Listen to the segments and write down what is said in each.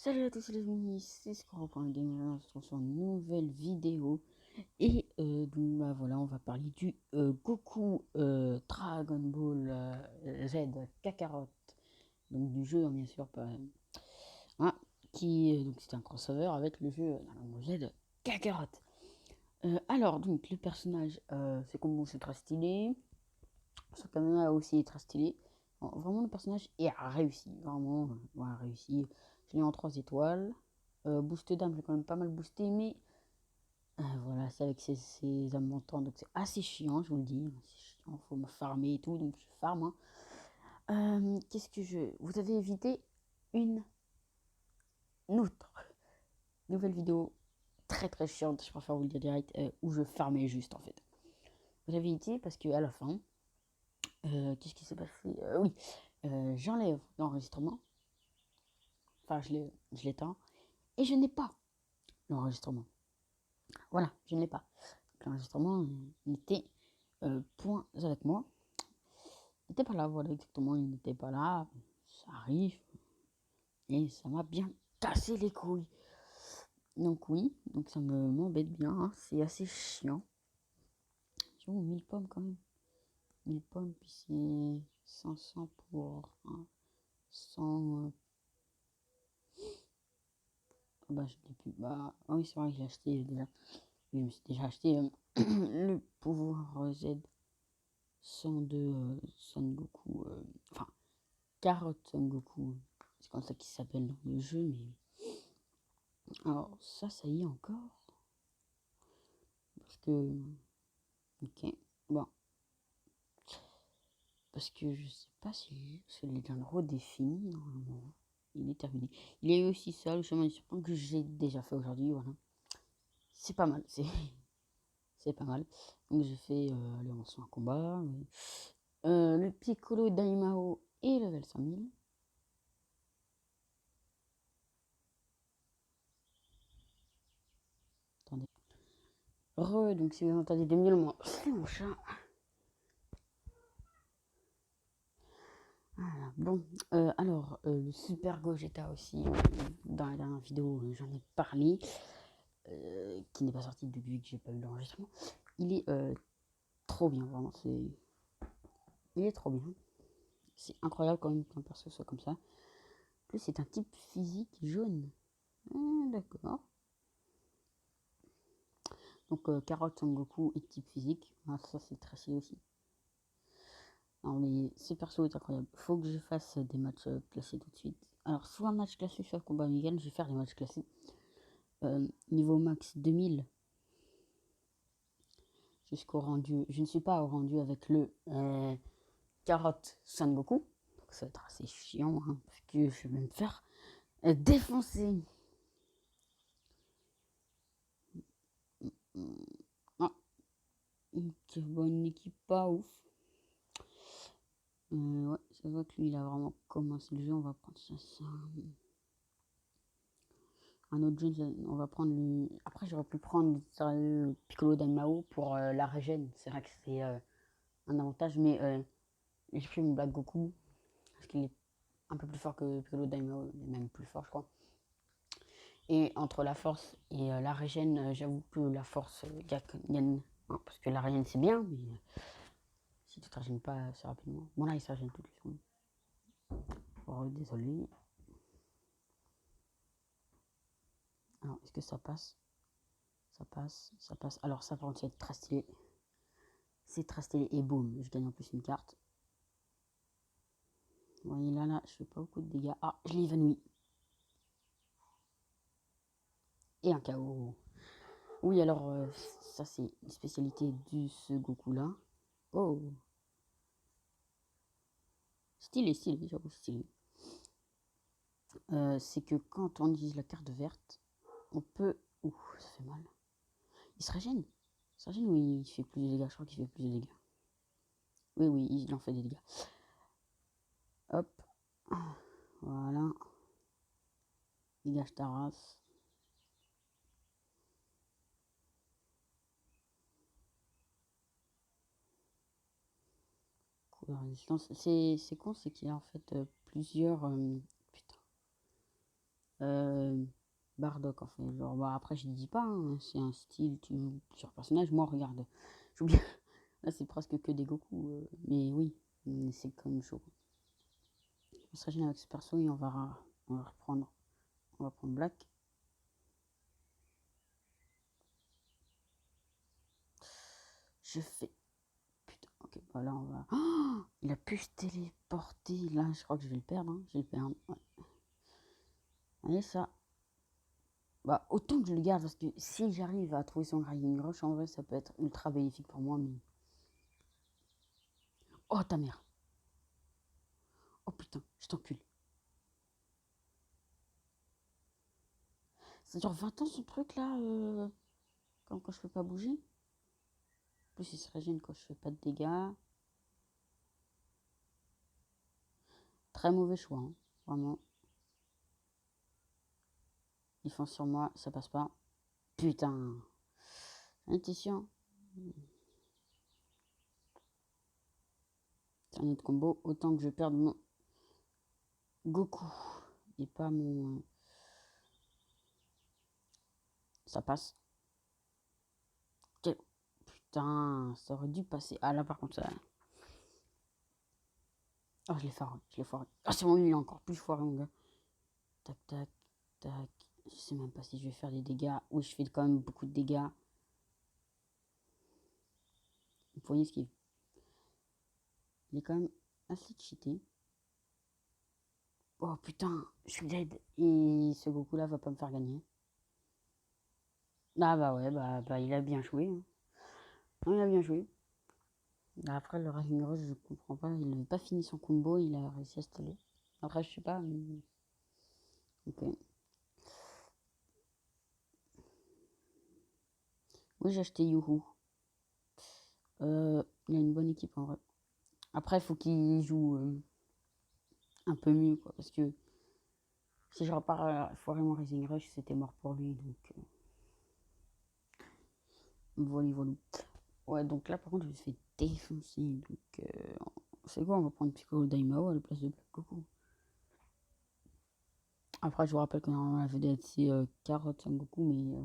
Salut à tous les amis, c'est Score.gamer, on se retrouve sur une nouvelle vidéo. Et donc bah, voilà, on va parler du Goku Dragon Ball Z Kakarot. Donc du jeu, hein, bien sûr, pas, hein, qui donc c'est un crossover avec le jeu Dragon Ball Z Kakarot. Alors donc le personnage, c'est comme bon, c'est très stylé. Son caméra aussi est très stylé. Bon, vraiment le personnage est réussi, vraiment voilà, réussi. Je l'ai en 3 étoiles. Boost d'âme, j'ai quand même pas mal boosté, mais voilà, c'est avec ses âmes montantes, donc c'est assez chiant, je vous le dis. C'est chiant, faut me farmer et tout, donc je farme. Qu'est-ce que je. Vous avez évité une autre nouvelle vidéo très très chiante, je préfère vous le dire direct, où je farmais juste en fait. Vous avez évité parce que à la fin, qu'est-ce qui s'est passé? Oui, j'enlève l'enregistrement, enfin je l'éteins, et je n'ai pas l'enregistrement. Voilà, je ne l'ai pas. L'enregistrement, il était point avec moi. Il n'était pas là, voilà, exactement, il n'était pas là. Ça arrive. Et ça m'a bien cassé les couilles. Donc oui, donc ça m'embête bien, hein. C'est assez chiant. J'ai 1000 pommes quand même. 1000 pommes, puis c'est 500 pour 100. Bah, je l'ai plus. Bah, ah oui, c'est vrai que j'ai acheté déjà. Oui, je me suis déjà acheté le pouvoir Z 102 Son Goku. Enfin, Carotte Son Goku. C'est comme ça qu'il s'appelle dans le jeu, mais. Alors, ça y est encore. Parce que. Ok. Bon. Parce que je sais pas si celui de le redéfini, normalement. Il est terminé. Il y a eu aussi ça, le chemin du serpent, que j'ai déjà fait aujourd'hui, voilà. C'est pas mal, c'est pas mal. Donc j'ai fait les anciens combats. Le Piccolo Daimao et level 5000. Attendez. Donc si vous entendez des miaulements, c'est mon chat. Voilà, bon, alors, le Super Gogeta aussi, dans la dernière vidéo, j'en ai parlé, qui n'est pas sorti depuis que j'ai pas eu l'enregistrement. Il est trop bien, vraiment, il est trop bien. C'est incroyable quand même qu'un perso soit comme ça. En plus, c'est un type physique jaune. D'accord. Donc, Carotte, Son Goku et type physique, ah, ça c'est très stylé aussi. Non, mais ce perso est incroyable. Faut que je fasse des matchs classés tout de suite. Alors, soit un match classé, soit combat amical, je vais faire des matchs classés. Niveau max 2000 jusqu'au rendu. Je ne suis pas au rendu avec le Carotte Son Goku. Donc ça va être assez chiant, hein, parce que je vais me faire défoncer. Ah, une équipe pas ouf. Ouais, ça voit que lui il a vraiment commencé le jeu. On va prendre ça. Un autre jeu, on va prendre le. Après, j'aurais pu prendre le Piccolo Daimao pour la régène. C'est vrai que c'est un avantage, mais j'ai pris mon Black Goku parce qu'il est un peu plus fort que Piccolo Daimao, il est même plus fort, je crois. Et entre la force et la régène, j'avoue que la force gagne. Hein, parce que la régène c'est bien, mais si tu te régènes pas assez rapidement. Bon, là il se régène toutes les secondes. Oh, désolé. Alors, est-ce que ça passe? Ça passe, ça passe. Alors, ça par contre, c'est très stylé. C'est très stylé. Et boum, je gagne en plus une carte. Vous voyez là, je fais pas beaucoup de dégâts. Ah, je l'ai évanoui. Et un KO. Oui, alors, ça c'est une spécialité de ce Goku là. Oh, stylé, j'avoue, stylé. C'est que quand on utilise la carte verte, on peut. Ouh, ça fait mal. Il se régène. Il se régène ou il fait plus de dégâts? Je crois qu'il fait plus de dégâts. Oui, oui, il en fait des dégâts. Hop. Voilà. Dégage ta race. Coup de résistance. C'est con, c'est qu'il y a en fait plusieurs. Putain. Bardock en fait. Genre, bah, après, je dis pas, hein, c'est un style, tu joues sur personnage. Moi, regarde, je joue bien. Là, c'est presque que des Goku. Mais oui, c'est quand même chaud. On serait gêné avec ce perso et on va reprendre. On va prendre Black. Je fais. Putain, ok, bah là, on va. Oh, il a pu se téléporter. Là, je crois que je vais le perdre. Hein. Je vais le perdre. Ouais. Allez, ça. Bah, autant que je le garde, parce que si j'arrive à trouver son Rising Rush, en vrai, ça peut être ultra bénéfique pour moi. Mais... Oh, ta mère. Oh putain, je t'encule. Ça dure 20 ans ce truc là, quand je peux pas bouger. En plus, il se régène quand je fais pas de dégâts. Très mauvais choix, hein, vraiment. Ils font sur moi, ça passe pas. Putain. Intuition. C'est un autre combo. Autant que je perde mon Goku. Et pas mon... Ça passe. Putain, ça aurait dû passer. Ah là par contre ça... Oh, je l'ai foiré, je l'ai foiré. Ah, c'est bon, il est encore plus foiré, mon gars. Tac, tac, tac. Je sais même pas si je vais faire des dégâts. Oui, je fais quand même beaucoup de dégâts. Vous voyez ce qu'il... Il est quand même assez cheaté. Oh putain, je suis dead. Et ce Goku là va pas me faire gagner. Ah bah ouais, bah il a bien joué. Hein. Non, il a bien joué. Après le Rising Rush, je comprends pas. Il n'avait pas fini son combo, il a réussi à se steller. Après, je sais pas. Mais... Ok. Oui, j'ai acheté Youhou. Il a une bonne équipe en vrai. Après, il faut qu'il joue un peu mieux, quoi. Parce que si je repars à foirer mon Rising Rush, c'était mort pour lui. Donc, voilà, voilà. Ouais, donc là, par contre, je me suis fait défoncer. Donc, c'est quoi? On va prendre Piccolo Daimao à la place de Black Goku. Après, je vous rappelle que normalement, la vedette, c'est Carotte Son Goku, mais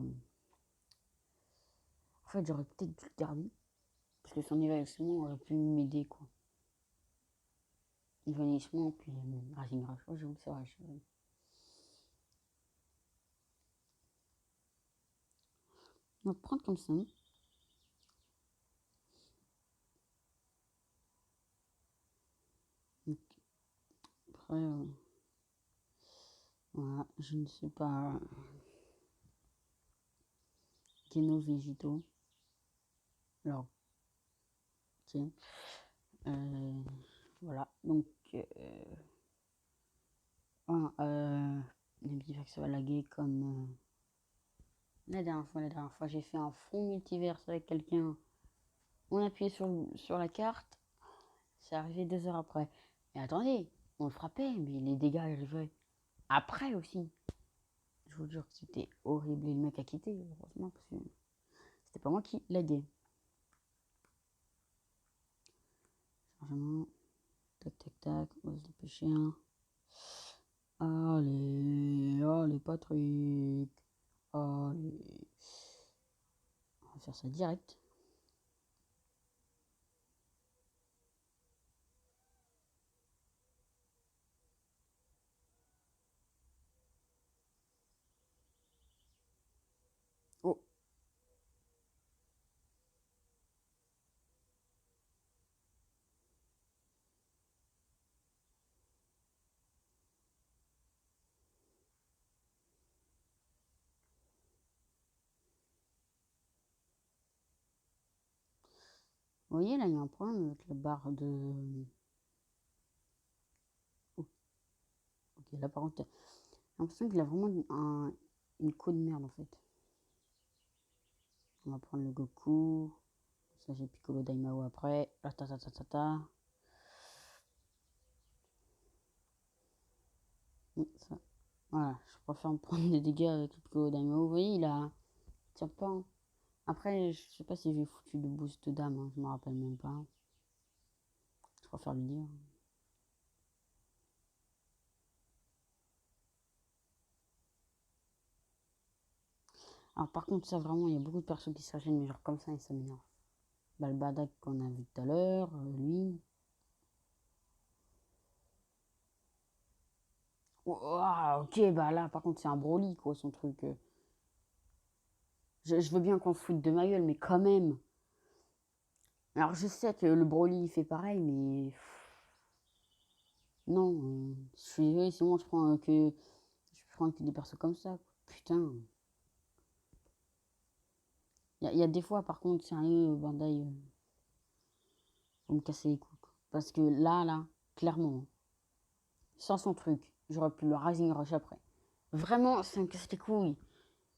en fait, j'aurais peut-être dû le garder. Parce que son évaluation aurait pu m'aider, quoi. Évanouissement, puis Rising Rush. Ouais, j'avoue que c'est vrai. On va prendre comme ça. Donc, après, voilà, je ne sais pas. Keno Végétaux. Alors, ok. Voilà, donc, il me dit que ça va laguer comme la dernière fois. La dernière fois, j'ai fait un fond multiverse avec quelqu'un. On appuyait sur la carte. C'est arrivé 2 heures après. Mais attendez, on le frappait, mais les dégâts arrivaient après aussi. Je vous jure que c'était horrible et le mec a quitté, heureusement, parce que c'était pas moi qui laguais. Chargement, tac tac tac, on va se dépêcher. Hein. Allez, allez Patrick, allez. On va faire ça direct. Oh, vous voyez là, il y a un problème avec la barre de. Oh, ok, là par contre, j'ai l'impression qu'il a vraiment une queue de merde en fait. On va prendre le Goku. Ça, j'ai Piccolo Daimao après. Ta ta ta ta ta ta. Ça. Voilà, je préfère me prendre des dégâts avec le Piccolo Daimao. Vous voyez, il a. Il tient pas. Hein. Après, je sais pas si j'ai foutu de boost d'âme, hein, je me rappelle même pas. Je préfère le dire. Alors par contre, ça vraiment, il y a beaucoup de personnes qui se gênent, mais genre comme ça, et ça m'énerve. Bah, le Badak qu'on a vu tout à l'heure, lui. Ouah, ok, bah là, par contre, c'est un Broly, quoi, son truc. Je veux bien qu'on se foute de ma gueule, mais quand même. Alors je sais que le Broly, il fait pareil, mais... Non, je suis désolée, sinon je prends que des persos comme ça, quoi. Putain. Il y a des fois, par contre, sérieux, Bandai, vous me cassez les couilles, quoi. Parce que là, clairement, sans son truc, j'aurais pu le Rising Rush après. Vraiment, ça me casse les couilles.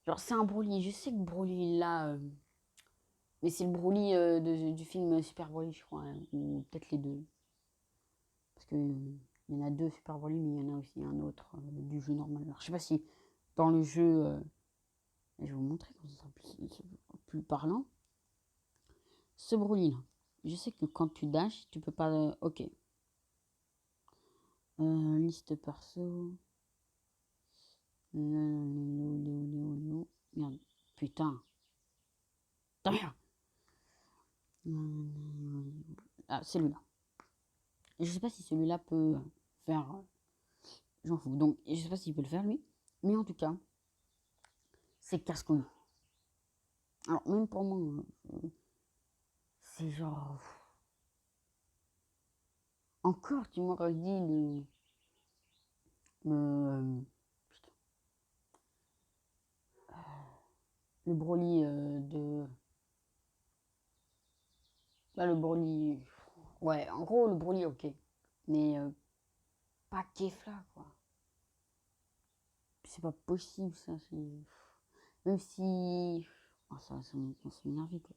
Genre, c'est un Broly. Je sais que Broly, là... mais c'est le Broly du film Super Broly, je crois, hein, ou peut-être les deux. Parce que il y en a deux Super Broly, mais il y en a aussi un autre du jeu normal. Alors, je sais pas si dans le jeu... je vais vous montrer quand ça sera plus parlant. Ce Broly, là. Je sais que quand tu dash, tu peux pas... ok. Liste perso. Léo. Merde. Putain. Putain. Ah, celui-là. Je sais pas si celui-là peut faire... j'en fous. Donc, je sais pas s'il peut le faire, lui. Mais en tout cas, c'est casse-couille. Alors, même pour moi, c'est genre... Encore, tu m'aurais dit putain, le Broly de... Là, le Broly... Ouais, en gros, le Broly, ok. Mais pas Kefla, quoi. C'est pas possible, ça. Même si... oh, ça m'énerve, quoi.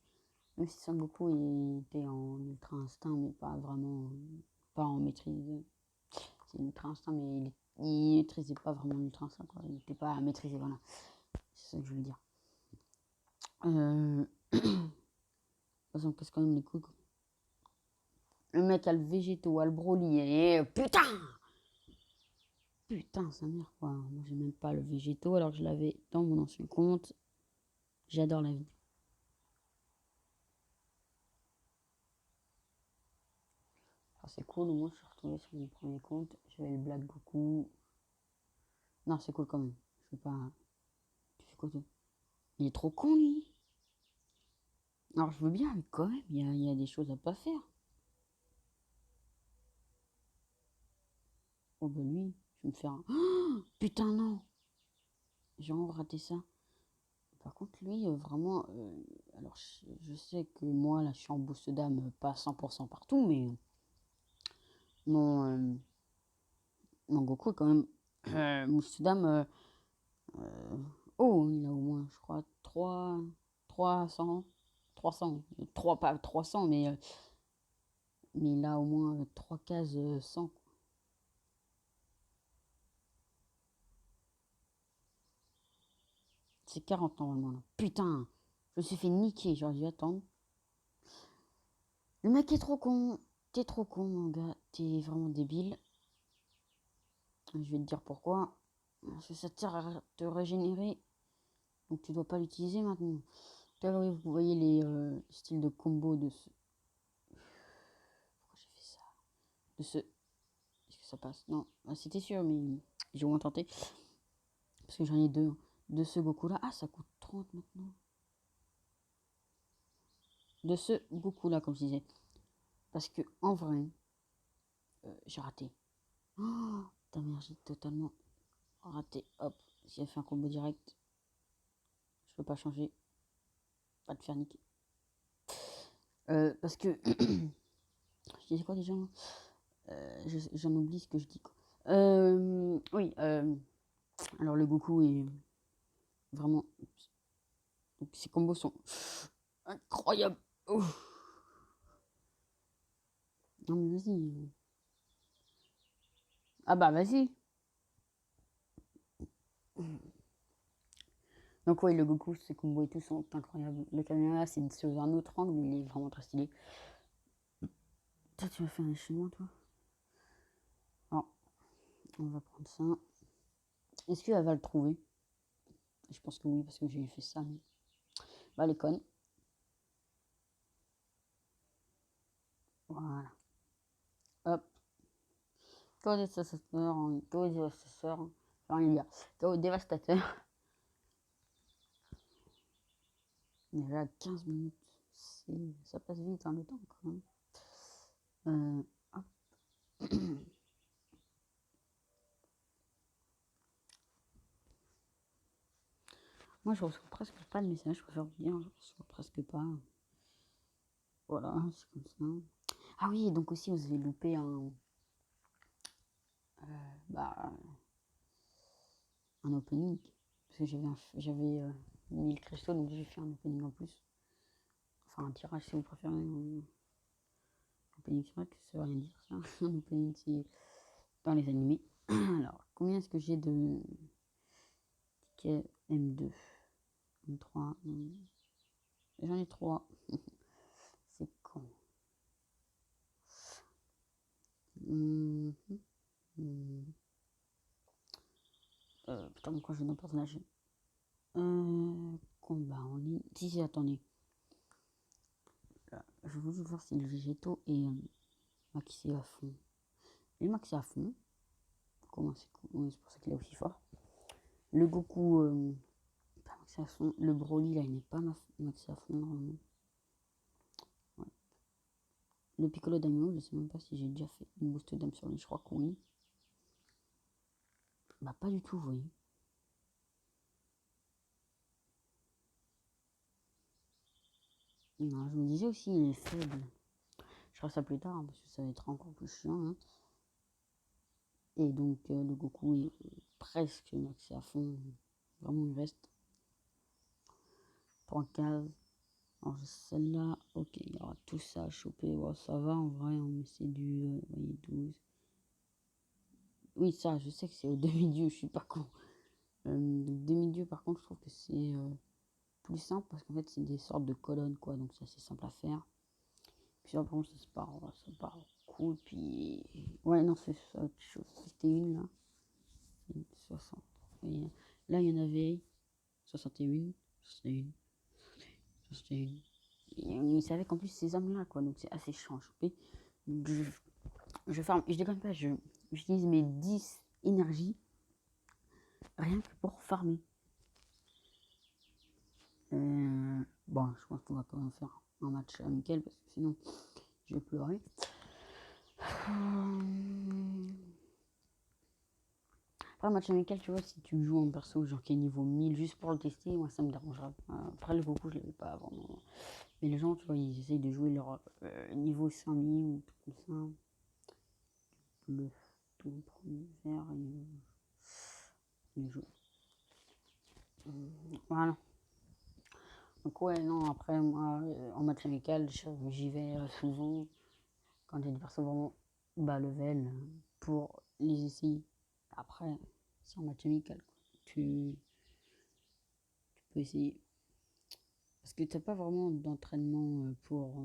Même si Son Goku il était en ultra instinct, mais pas vraiment... pas en maîtrise. C'est ultra instinct, mais il maîtrisait pas vraiment l'ultra instinct, quoi. Il était pas à maîtriser, voilà. C'est ça que je veux dire. De toute façon, qu'est-ce quand même les couilles, quoi. Le mec a le végéto, a le Broly, et putain! Putain, sa mère, quoi. Moi, j'ai même pas le végéto, alors que je l'avais dans mon ancien compte. J'adore la vie. Alors, c'est cool, moi, je suis retrouvé sur mon premier compte. J'avais le Black Goku. Non, c'est cool quand même. Je veux pas... Tu fais quoi, toi? Il est trop con, lui. Alors, je veux bien, mais quand même, il y a des choses à pas faire. Oh, bah lui, je vais me faire un... Oh, putain, non! J'ai vraiment raté ça. Par contre, lui, vraiment... alors, je sais que moi, là, je suis en boost d'âme, pas 100% partout, mais... mon, mon Goku est quand même... boost d'âme... oh, il a au moins, je crois, 300... 300. 3, pas 300, mais il a au moins 3 cases 100. C'est 40 normalement, là. Putain, je me suis fait niquer, j'aurais dû attendre. Le mec est trop con. T'es trop con, mon gars. T'es vraiment débile. Je vais te dire pourquoi. Parce que ça te sert à te régénérer. Donc tu dois pas l'utiliser maintenant. Tout à l'heure, vous voyez les styles de combo de ce... Pourquoi j'ai fait ça? De ce... Est-ce que ça passe? Non, ah, c'était sûr, mais j'ai au moins tenté. Parce que j'en ai deux, hein. De ce Goku-là. Ah, ça coûte 30 maintenant. De ce Goku-là, comme je disais. Parce que en vrai, j'ai raté. Oh, ta mère, j'ai totalement raté. Hop, si elle fait un combo direct, je peux pas changer. Pas te faire niquer. Parce que... je disais quoi déjà? J'en oublie ce que je dis, quoi. Oui, alors le Goku est vraiment... Donc, ces combos sont incroyables. Ouf. Non mais vas-y. Ah bah vas-y. Donc oui, le Goku, ses combos et tout sont incroyables. Le Kamehameha, c'est sur un autre angle, mais il est vraiment très stylé. Toi, tu vas faire un chinois, toi? Alors, on va prendre ça. Est-ce qu'elle va le trouver? Je pense que oui, parce que j'ai fait ça, mais... Bah, les connes. Voilà. Hop. Chaos dévastateur, chaos dévastateur. Enfin, il y a chaos dévastateur. Déjà à 15 minutes. Ça passe vite, hein, le temps, quand même. Hop. Moi, je reçois presque pas de messages, je préfère vous dire, je reçois presque pas. Voilà, c'est comme ça. Ah oui, donc aussi, vous avez loupé un opening. Parce que j'avais 1000 cristaux, donc j'ai fait un opening en plus. Enfin, un tirage, si vous préférez. Un opening, c'est vrai que ça veut rien dire, ça. Un opening, c'est dans les animés. Alors, combien est-ce que j'ai de tickets M2 M3 J'en ai 3. C'est con. Putain, pourquoi je vais dans le personnage combat en ligne. Si, attendez. Là, je veux juste voir si le végétaux est maxé à fond. Il est maxé à fond. Comment c'est cool. Oui, c'est pour ça qu'il est aussi fort. Le Goku, pas maxé à fond. Le Broly, là, il n'est pas maxé à fond normalement. Ouais. Le Piccolo Daimyo, je sais même pas si j'ai déjà fait une boost d'âme sur lui. Je crois que oui. Bah, pas du tout, vous voyez. Non, je me disais aussi, il est faible. Je ferai ça plus tard, hein, parce que ça va être encore plus chiant. Hein. Et donc, le Goku est presque maxé à fond. Vraiment, il reste 3 cases. Alors, celle-là, ok, il y aura tout ça à choper. Bon, ça va en vrai, hein, mais c'est du 12. Oui, ça, je sais que c'est au demi-dieu, je suis pas con. Demi-dieu, par contre, je trouve que c'est plus simple parce qu'en fait, c'est des sortes de colonnes, quoi. Donc, c'est assez simple à faire. Puis ça, par contre, ça part cool. Puis, ouais, non, c'est ça, autre chose. C'était une là. 60. Et là, il y en avait 61, 61, 61. Et il savait qu'en plus, ces hommes-là, quoi. Donc, c'est assez chiant à choper. Donc, je farme, je déconne pas, j'utilise mes 10 énergies rien que pour farmer. Bon, je pense qu'on va quand même faire un match amical parce que sinon, je vais pleurer. Après, un match amical, tu vois, si tu joues en perso, genre qui est niveau 1000 juste pour le tester, moi ça me dérangera. Après, le Goku, je l'avais pas avant. Non. Mais les gens, tu vois, ils essayent de jouer leur niveau 5000 ou tout comme ça. Le tout premier vert et les jeux. Voilà. Donc ouais, non, après, moi, en match amical, j'y vais souvent quand j'ai des persos vraiment bas level pour les essayer. Après, c'est en match amical, quoi. Tu peux essayer. Parce que t'as pas vraiment d'entraînement pour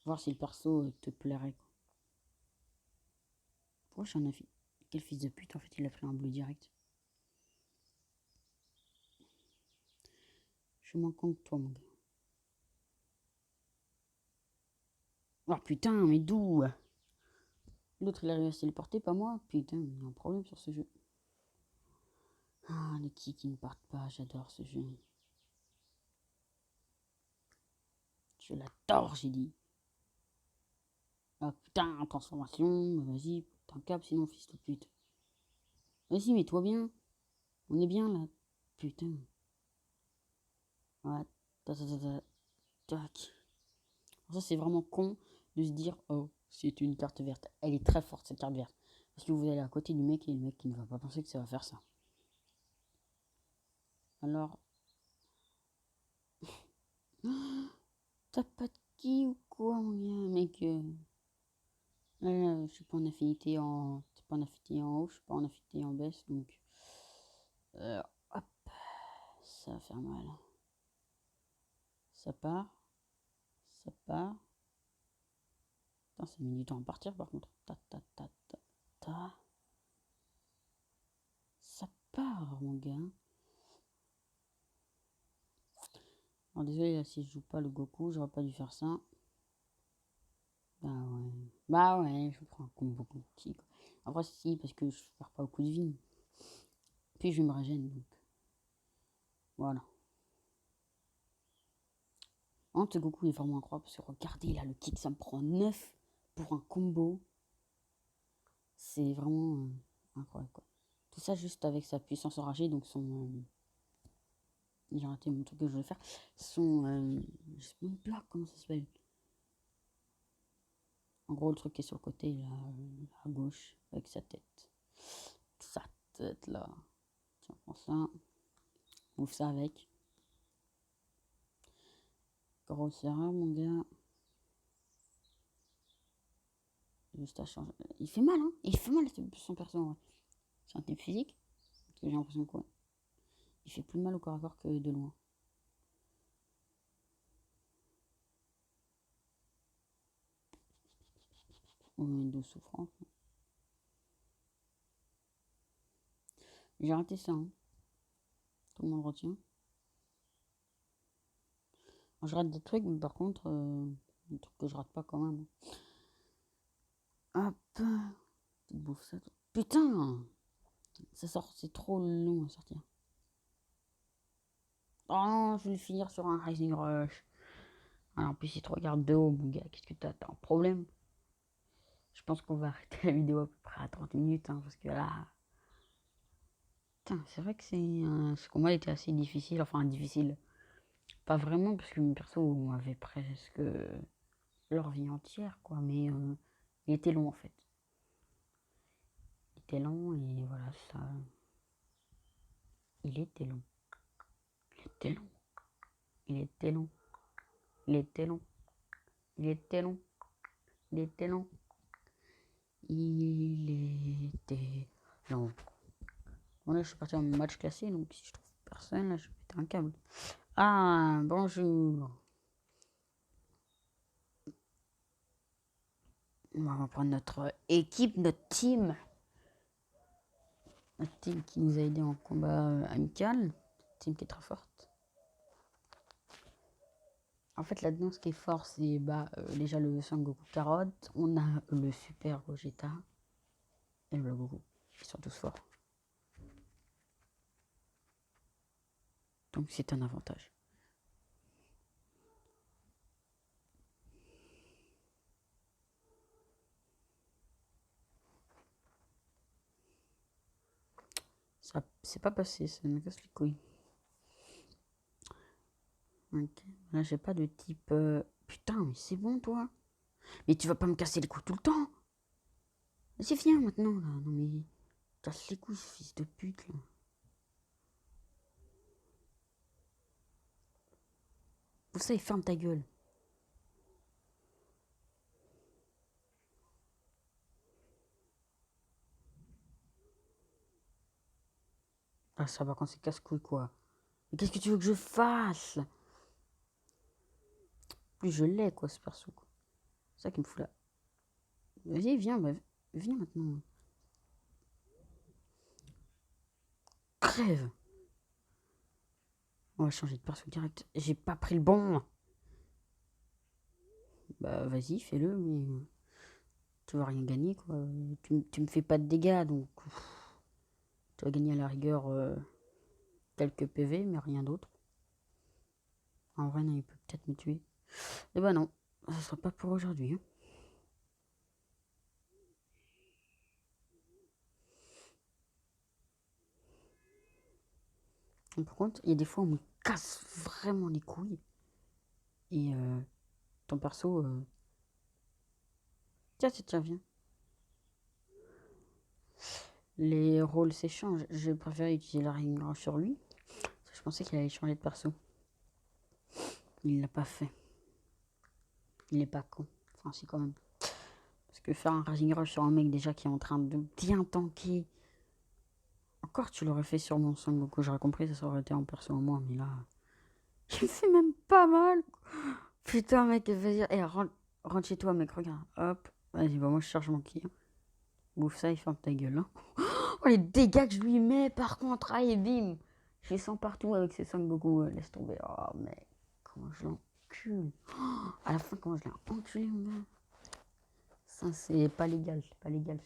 voir si le perso te plairait, quoi. Pourquoi j'en ai fait? Quel fils de pute, en fait, il a pris un bleu direct. Je m'en compte toi, mon gars. Oh putain, mais d'où? L'autre, il arrive à se téléporter, pas moi. Putain, il y a un problème sur ce jeu. Ah, les qui ne partent pas, j'adore ce jeu. Je l'adore, j'ai dit. Ah putain, transformation, vas-y, t'en cap, sinon fils de pute. Vas-y, mets-toi bien. On est bien là. Putain. Ouais. Tac. Ça, c'est vraiment con de se dire, oh, c'est une carte verte. Elle est très forte, cette carte verte. Parce que vous allez à côté du mec et le mec qui ne va pas penser que ça va faire ça. Alors. T'as pas de ki ou quoi, mon gars, mec je suis pas en affinité en. T'es pas en affinité en haut, je suis pas en affinité en baisse, donc. Hop. Ça va faire mal. Ça part. Ça part. Putain, ça met du temps à partir par contre. Ta ta ta ta ta. Ça part, mon gars. Alors désolé, là, si je joue pas le Goku, j'aurais pas dû faire ça. Bah ouais, je prends un combo petit. Après, si, parce que je perds pas beaucoup de vie. Puis je me régène, donc. Voilà. Ce Goku est vraiment incroyable, parce que regardez, là, le kick, ça me prend 9 pour un combo. C'est vraiment incroyable, quoi. Tout ça juste avec sa puissance enragée, donc son... j'ai raté mon truc que je voulais faire. Son... je sais même pas comment ça s'appelle. En gros, le truc qui est sur le côté, là, à gauche, avec sa tête. Sa tête, là. Tiens, prends ça. Ouvre ça avec. Grosse erreur, mon gars. Juste à changer. Il fait mal, hein. Il fait mal, son perso, ouais. C'est un type physique. Parce que j'ai l'impression que, ouais. Il fait plus mal au corps à corps que de loin. De souffrance. J'ai raté ça, hein. Tout le monde retient. Je rate des trucs, mais par contre, des trucs que je rate pas quand même. Hop. Tu bouffes ça. Putain! Ça sort, c'est trop long à sortir. Oh non, je vais le finir sur un Rising Rush. Alors, en plus, si tu regardes de haut, mon gars, qu'est-ce que t'as un problème? Je pense qu'on va arrêter la vidéo à peu près à 30 minutes, hein, parce que là... Putain, c'est vrai que ce combat était assez difficile, enfin difficile. Pas vraiment, parce que mes persos avaient presque leur vie entière, quoi, mais il était long, en fait. Il était long, et voilà, ça... Il était long. Il était long. Il était long. Il était long. Il était long. Il était long. Il était long. Bon, là, je suis parti en match classé, donc si je trouve personne, là, je vais péter un câble. Ah, bonjour. On va reprendre notre équipe, notre team. Notre team qui nous a aidé en combat amical. Notre team qui est très forte. En fait, là-dedans, ce qui est fort, c'est déjà le Sangoku Carotte. On a le Super Gogeta. Et le Goku. Ils sont tous forts. Donc, c'est un avantage. Ça, c'est pas passé, ça me casse les couilles. Ok, là, j'ai pas de type... Putain, mais c'est bon, toi. Mais tu vas pas me casser les couilles tout le temps. Vas-y, viens maintenant, là. Non, mais... Casse les couilles, fils de pute, là. Pour ça, il ferme ta gueule. Ah, ça va quand c'est casse-couille, quoi. Mais qu'est-ce que tu veux que je fasse? Plus je l'ai, quoi, ce perso, quoi. C'est ça qui me fout là. Vas-y, viens, viens maintenant. Crève. On va changer de perso direct. J'ai pas pris le bon. Bah, vas-y, fais-le, mais... Tu vas rien gagner, quoi. Tu me fais pas de dégâts, donc... Tu vas gagner à la rigueur quelques PV, mais rien d'autre. En vrai, non, il peut peut-être me tuer. Et bah non, ce sera pas pour aujourd'hui. Hein. Par contre, il y a des fois où on me casse vraiment les couilles. Et ton perso... Tiens, viens. Les rôles s'échangent. J'ai préféré utiliser la ring sur lui. Je pensais qu'il allait changer de perso. Il l'a pas fait. Il est pas con. Enfin, si, quand même. Parce que faire un Rising Rush sur un mec déjà qui est en train de bien tanker. Encore, tu l'aurais fait sur mon Son Goku. J'aurais compris, ça aurait été en perso au moins. Mais là, il me fait même pas mal. Putain, mec, vas-y. Eh, rentre chez toi, mec. Regarde. Hop. Vas-y, bah, moi, je charge mon ki. Bouffe ça, il ferme ta gueule. Hein. Oh, les dégâts que je lui mets, par contre. Allez, bim. Je les sens partout avec ces Son Goku. Laisse tomber. Oh, mec. comment je l'encule. Oh, à la fin, comment je l'ai enculé, mon gars. Ça, c'est pas légal, c'est pas légal.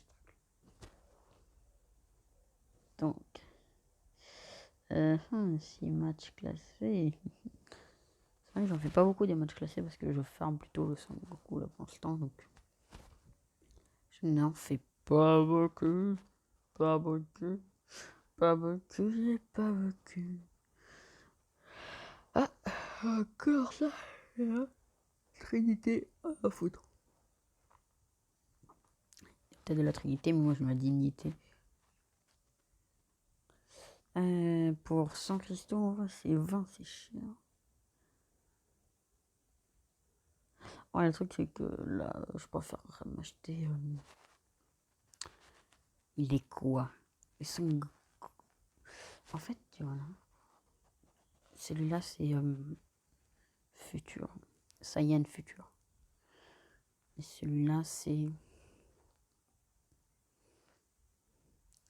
Donc, 6 matchs classés. C'est vrai que j'en fais pas beaucoup des matchs classés parce que je farme plutôt le Son Goku là pour l'instant. Donc, je n'en fais pas beaucoup. Pas beaucoup. Pas beaucoup, j'ai pas beaucoup. Ah, encore ça. Trinité à foutre. Peut-être de la Trinité, mais moi je ma dignité. Pour 100 cristaux, c'est 20, c'est cher. Ouais, le truc, c'est que là, je préfère m'acheter. Il est quoi? En fait, voilà. Celui-là, c'est futur. Saiyan futur. Et celui-là, c'est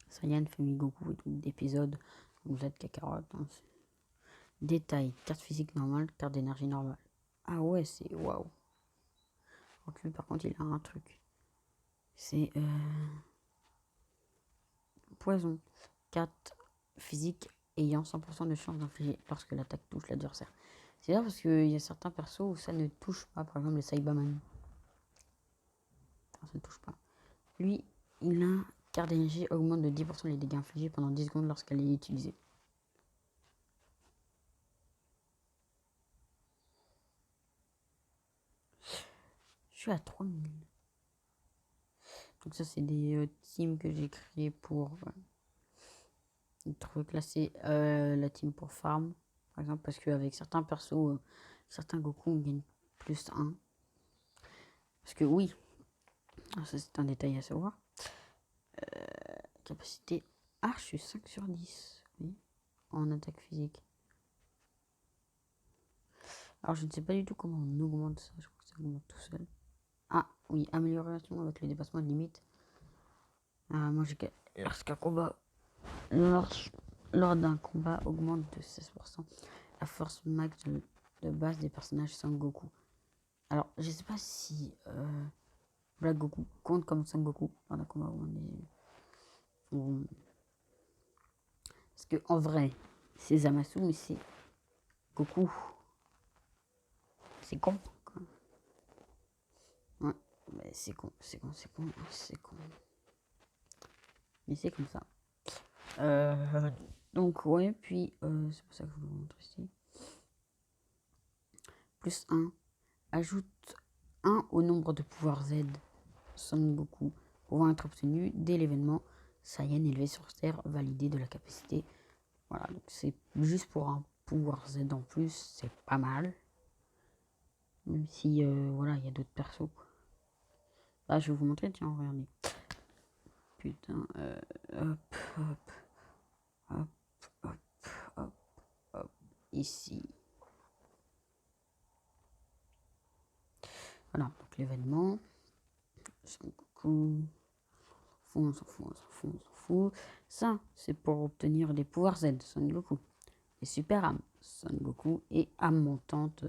Saiyan Famille Goku et tout d'épisode. Vous êtes Kakarot. Hein, détail, carte physique normale, carte d'énergie normale. Ah ouais, c'est waouh. Donc lui, par contre, il a un truc. C'est poison. Carte physique ayant 100% de chance d'infliger lorsque l'attaque touche l'adversaire. C'est là parce qu'il y a certains persos où ça ne touche pas. Par exemple, les Saibaman. Ça ne touche pas. Lui, il a carte d'énergie augmente de 10% les dégâts infligés pendant 10 secondes lorsqu'elle est utilisée. Je suis à 3000. Donc ça, c'est des teams que j'ai créés pour reclasser la team pour farm. Par exemple, parce qu'avec certains persos, certains Goku, on gagne plus 1. Parce que oui, ça c'est un détail à savoir. Capacité. Ah, je suis 5 sur 10. Oui, en attaque physique. Alors, je ne sais pas du tout comment on augmente ça. Je crois que ça augmente tout seul. Ah, oui, amélioration avec le dépassement de limite. Moi, j'ai lorsqu'un combat. Lors d'un combat, augmente de 16% la force max de base des personnages Son Goku. Alors, je sais pas si Black Goku compte comme Son Goku lors d'un combat où on est. Parce que en vrai, c'est Zamasu, mais c'est Goku. C'est con. Quoi. Ouais, mais c'est con. Mais c'est comme ça. Donc ouais, puis c'est pour ça que je vous montre ici. Plus 1. Ajoute 1 au nombre de pouvoirs Z Son Goku pouvant être obtenu dès l'événement Saiyan élevé sur Terre validé de la capacité. Voilà, donc c'est juste pour un pouvoir Z en plus, c'est pas mal. Même si voilà, il y a d'autres persos. Là, je vais vous montrer, tiens, regardez. Putain, hop, hop, hop, hop, hop, hop, ici. Voilà, donc l'événement. Son Goku. On s'en fout. Ça, c'est pour obtenir des pouvoirs Z, Son Goku. Et super âme, Son Goku. Et âme montante.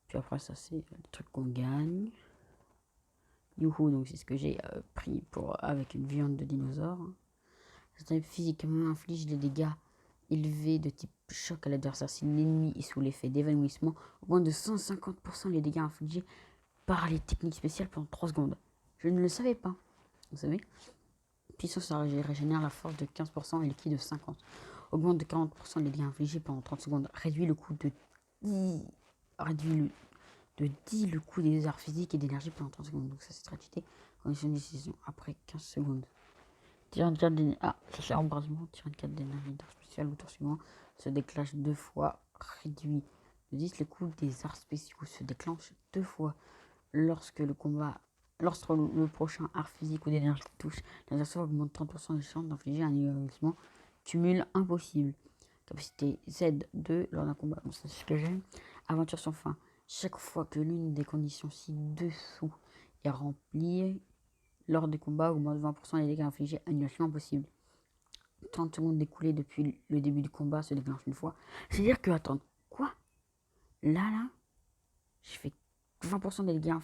Puis après, ça, c'est le truc qu'on gagne. Youhou, donc c'est ce que j'ai pris avec une viande de dinosaure. Ça physiquement inflige des dégâts élevés de type choc à l'adversaire si l'ennemi est sous l'effet d'évanouissement. Au moins de 150% les dégâts infligés par les techniques spéciales pendant 3 secondes. Je ne le savais pas. Vous savez, puissance régénère la force de 15% et le ki de 50%. Augmente de 40% les dégâts infligés pendant 30 secondes. Réduit le coût de 10. Réduit le coût des arts physiques et d'énergie pendant 30 secondes. Donc ça c'est traité. Condition de décision après 15 secondes. Tire une carte d'énergie. Ah, ça c'est embrasement. Tire une carte d'énergie d'art spécial au tour suivant. Se déclenche 2 fois. Réduit de 10. Le coût des arts spéciaux se déclenche 2 fois lorsque le prochain art physique ou d'énergie touche, l'adversaire augmente 30% des chances d'infliger un évanouissement. Cumul impossible. Capacité Z2 lors d'un combat. Bon, ça c'est ce que j'aime. Aventure sans fin. Chaque fois que l'une des conditions ci-dessous est remplie, lors des combats, augmente 20% les dégâts infligés. Annulation impossible. 30 secondes découlées depuis le début du combat se déclenche une fois. C'est-à-dire que, attends, quoi? Là, je fais 20% des dégâts.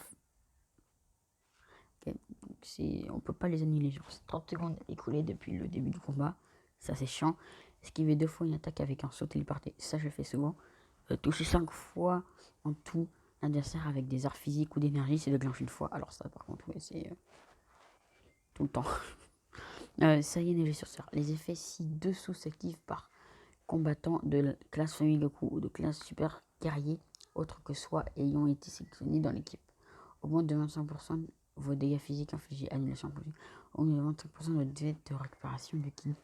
Okay. On peut pas les annuler. Genre, c'est 30 secondes écoulées depuis le début du combat. Ça, c'est chiant. Esquiver 2 fois une attaque avec un saut téléporté. Ça, je le fais souvent. Toucher 5 fois en tout l'adversaire avec des arts physiques ou d'énergie, c'est déclenche une fois. Alors, ça, par contre, ouais, c'est tout le temps. Ça y est, neigé sur Terre. Les effets ci-dessous s'activent par combattant de la classe famille Goku ou de classe super guerrier, autre que soi ayant été sélectionné dans l'équipe. Augmente de 25% vos dégâts physiques infligés, annulation possible. Augmente de 25% de votre dette de récupération du ki.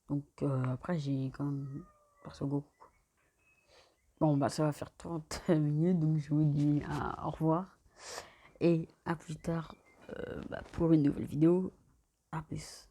Donc après j'ai quand même perso Goku. Bon bah ça va faire 30 minutes, donc je vous dis au revoir et à plus tard pour une nouvelle vidéo. À plus.